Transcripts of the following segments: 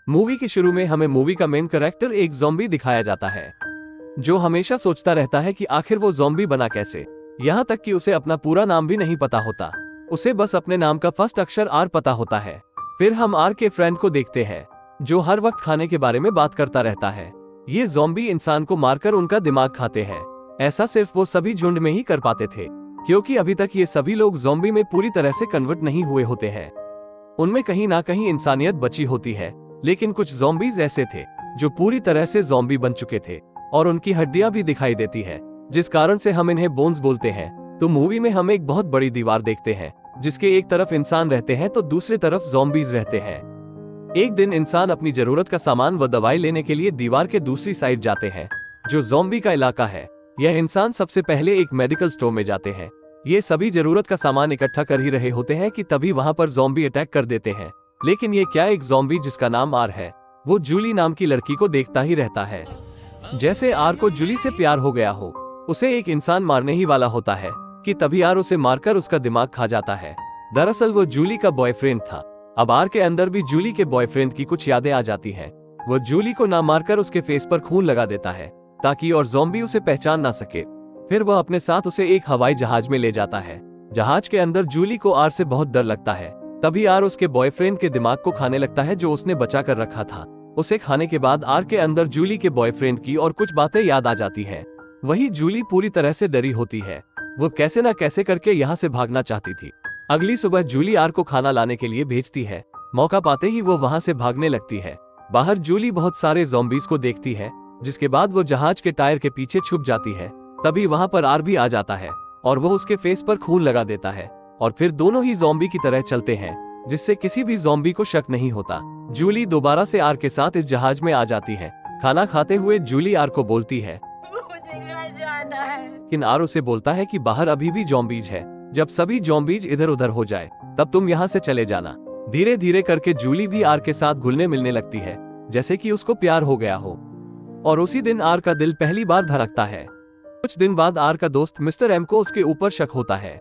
Movie के शुरू में हमें मूवी का मेन कैरेक्टर एक ज़ॉम्बी दिखाया जाता है जो हमेशा सोचता रहता है कि आखिर वो ज़ॉम्बी बना कैसे। यहाँ तक कि उसे अपना पूरा नाम भी नहीं पता होता, उसे बस अपने नाम का फर्स्ट अक्षर आर पता होता है। फिर हम आर के फ्रेंड को देखते हैं जो हर वक्त खाने के बारे में बात करता रहता है। ये ज़ॉम्बी इंसान को मारकर उनका दिमाग खाते हैं। ऐसा सिर्फ वो सभी झुंड में ही कर पाते थे, क्योंकि अभी तक ये सभी लोग ज़ॉम्बी में पूरी तरह से कन्वर्ट नहीं हुए होते हैं। उनमें कहीं ना कहीं इंसानियत बची होती है, लेकिन कुछ ज़ॉम्बीज ऐसे थे जो पूरी तरह से ज़ॉम्बी बन चुके थे और उनकी हड्डियां भी दिखाई देती है, जिस कारण से हम इन्हें बोन्स बोलते हैं। तो मूवी में हम एक बहुत बड़ी दीवार देखते हैं जिसके एक तरफ इंसान रहते हैं तो दूसरी तरफ ज़ॉम्बीज रहते हैं। एक दिन इंसान अपनी जरूरत का सामान व दवाई लेने के लिए दीवार के दूसरी साइड जाते हैं जो ज़ॉम्बी का इलाका है। यह इंसान सबसे पहले एक मेडिकल स्टोर में जाते हैं। ये सभी जरूरत का सामान इकट्ठा कर ही रहे होते हैं कि तभी वहां पर ज़ॉम्बी अटैक कर देते हैं। लेकिन ये क्या, एक ज़ॉम्बी जिसका नाम आर है वो जूली नाम की लड़की को देखता ही रहता है। जैसे आर को जूली से प्यार हो गया हो, उसे एक इंसान मारने ही वाला होता है कि तभी आर उसे मारकर उसका दिमाग खा जाता है। दरअसल वो जूली का बॉयफ्रेंड था। अब आर के अंदर भी जूली के बॉयफ्रेंड की कुछ यादें आ जाती हैं। वो जूली को ना मारकर उसके फेस पर खून लगा देता है ताकि और ज़ॉम्बी उसे पहचान ना सके। फिर वह अपने साथ उसे एक हवाई जहाज में ले जाता है। जहाज के अंदर जूली को आर से बहुत डर लगता है। तभी आर उसके बॉयफ्रेंड के दिमाग को खाने लगता है जो उसने बचा कर रखा था। उसे खाने के बाद आर के अंदर जूली के बॉयफ्रेंड की और कुछ बातें याद आ जाती है। वही जूली पूरी तरह से डरी होती है। वो कैसे ना कैसे करके यहाँ से भागना चाहती थी। अगली सुबह जूली आर को खाना लाने के लिए भेजती है। मौका पाते ही वो वहाँ से भागने लगती है। बाहर जूली बहुत सारे ज़ॉम्बीज को देखती है, जिसके बाद वो जहाज के टायर के पीछे छुप जाती है। तभी वहाँ पर आर भी आ जाता है और वो उसके फेस पर खून लगा देता है और फिर दोनों ही ज़ॉम्बी की तरह चलते हैं, जिससे किसी भी ज़ॉम्बी को शक नहीं होता। जूली दोबारा से आर के साथ इस जहाज में आ जाती है। खाना खाते हुए जूली आर को बोलती है मुझे घर जाना है। लेकिन आर उसे बोलता है कि बाहर अभी भी ज़ॉम्बीज है। जब सभी ज़ॉम्बीज इधर उधर हो जाए तब तुम यहाँ से चले जाना। धीरे धीरे करके जूली भी आर के साथ घुलने मिलने लगती है, जैसे कि उसको प्यार हो गया हो। और उसी दिन आर का दिल पहली बार धड़कता है। कुछ दिन बाद आर का दोस्त मिस्टर एम को उसके ऊपर शक होता है,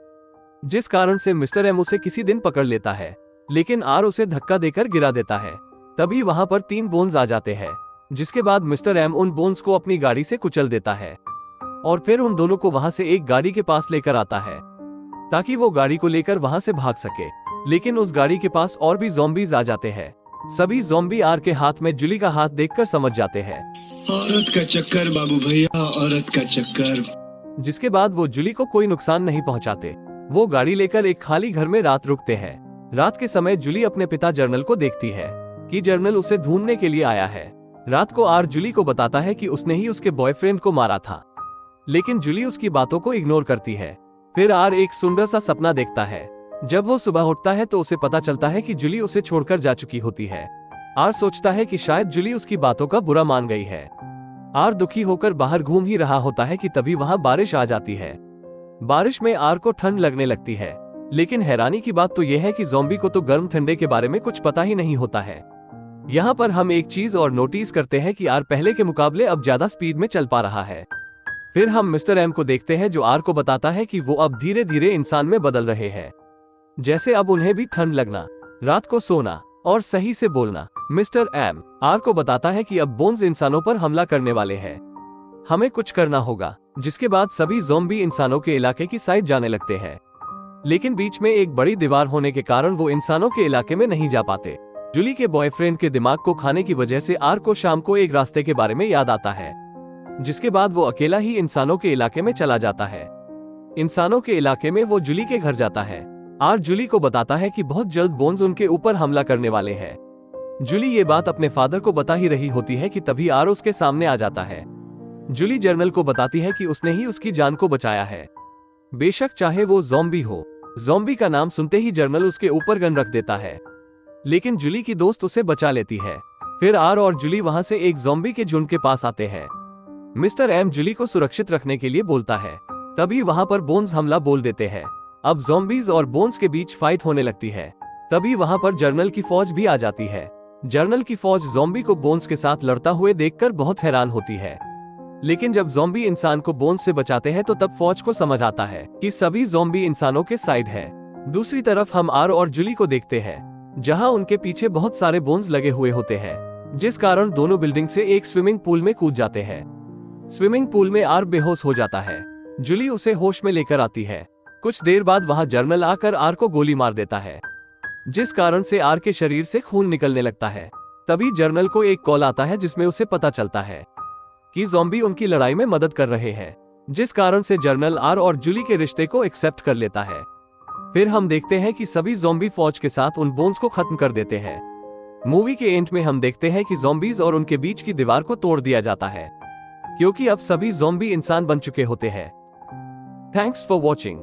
जिस कारण से मिस्टर एम उसे किसी दिन पकड़ लेता है, लेकिन आर उसे धक्का देकर गिरा देता है। तभी वहां पर 3 बोन्स आ जाते हैं, जिसके बाद मिस्टर एम उन बोन्स को अपनी गाड़ी से कुचल देता है और फिर उन दोनों को वहां से एक गाड़ी के पास लेकर आता है ताकि वो गाड़ी को लेकर वहां से भाग सके। लेकिन उस गाड़ी के पास और भी ज़ॉम्बीज आ जाते हैं। सभी ज़ॉम्बी आर के हाथ में जूली का हाथ देखकर समझ जाते हैं। औरत का चक्कर बाबू भैया, औरत का चक्कर। जिसके बाद वो जूली को कोई नुकसान नहीं पहुंचाते। वो गाड़ी लेकर एक खाली घर में रात रुकते हैं। रात के समय जूली अपने पिता जर्नल को देखती है कि जर्नल उसे ढूंढने के लिए आया है। रात को आर जूली को बताता है कि उसने ही उसके बॉयफ्रेंड को मारा था, लेकिन जूली उसकी बातों को इग्नोर करती है। फिर आर एक सुंदर सा सपना देखता है। जब वो सुबह उठता है तो उसे पता चलता है कि जूली उसे छोड़कर जा चुकी होती है। आर सोचता है कि शायद जूली उसकी बातों का बुरा मान गई है। आर दुखी होकर बाहर घूम ही रहा होता है कि तभी वहां बारिश आ जाती है। बारिश में आर को ठंड लगने लगती है, लेकिन हैरानी की बात तो यह है कि ज़ॉम्बी को तो गर्म ठंडे के बारे में कुछ पता ही नहीं होता है। यहाँ पर हम एक चीज और नोटिस करते हैं कि आर पहले के मुकाबले अब ज्यादा स्पीड में चल पा रहा है। फिर हम मिस्टर एम को देखते हैं जो आर को बताता है कि वो अब धीरे धीरे इंसान में बदल रहे हैं, जैसे अब उन्हें भी ठंड लगना, रात को सोना और सही से बोलना। मिस्टर एम आर को बताता है कि अब बोन्स इंसानों पर हमला करने वाले हैं, हमें कुछ करना होगा। जिसके बाद सभी ज़ॉम्बी इंसानों के इलाके की साइड जाने लगते हैं, लेकिन बीच में एक बड़ी दीवार होने के कारण वो इंसानों के इलाके में नहीं जा पाते। जूली के बॉयफ्रेंड के दिमाग को खाने की वजह से आर को शाम को एक रास्ते के बारे में याद आता है, जिसके बाद वो अकेला ही इंसानों के इलाके में चला जाता है। इंसानों के इलाके में वो जूली के घर जाता है। आर जूली को बताता है कि बहुत जल्द बोन्स उनके ऊपर हमला करने वाले हैं। जूली ये बात अपने फादर को बता ही रही होती है कि तभी आर उसके सामने आ जाता है। जूली जर्नल को बताती है कि उसने ही उसकी जान को बचाया है, बेशक चाहे वो ज़ॉम्बी हो। ज़ॉम्बी का नाम सुनते ही जर्नल उसके ऊपर गन रख देता है, लेकिन जूली की दोस्त उसे बचा लेती है। फिर आर और जूली वहां से एक ज़ॉम्बी के झुंड के पास आते हैं। मिस्टर एम जूली को सुरक्षित रखने के लिए बोलता है। तभी वहां पर बोन्स हमला बोल देते हैं। अब ज़ॉम्बीज और बोन्स के बीच फाइट होने लगती है। तभी वहां पर जर्नल की फौज भी आ जाती है। जर्नल की फौज ज़ॉम्बी को बोन्स के साथ लड़ता हुए देखकर बहुत हैरान होती है, लेकिन जब ज़ॉम्बी इंसान को बोन्स से बचाते हैं तो तब फौज को समझ आता है कि सभी ज़ॉम्बी इंसानों के साइड है। दूसरी तरफ हम आर और जूली को देखते हैं, जहां उनके पीछे बहुत सारे बोन्स लगे हुए होते हैं। जिस कारण दोनों बिल्डिंग से एक स्विमिंग पूल में कूद जाते हैं। स्विमिंग पूल में आर बेहोश हो जाता है। जूली उसे होश में लेकर आती है। कुछ देर बाद वहां जर्नल आकर आर को गोली मार देता है, जिस कारण से आर के शरीर से खून निकलने लगता है। तभी जर्नल को एक कॉल आता है जिसमें उसे पता चलता है कि ज़ॉम्बी उनकी लड़ाई में मदद कर रहे हैं, जिस कारण से जर्नल आर और जूली के रिश्ते को एक्सेप्ट कर लेता है। फिर हम देखते हैं कि सभी ज़ॉम्बी फौज के साथ उन बोन्स को खत्म कर देते हैं। मूवी के एंड में हम देखते हैं कि ज़ॉम्बीज और उनके बीच की दीवार को तोड़ दिया जाता है, क्योंकि अब सभी ज़ॉम्बी इंसान बन चुके होते हैं। Thanks for watching.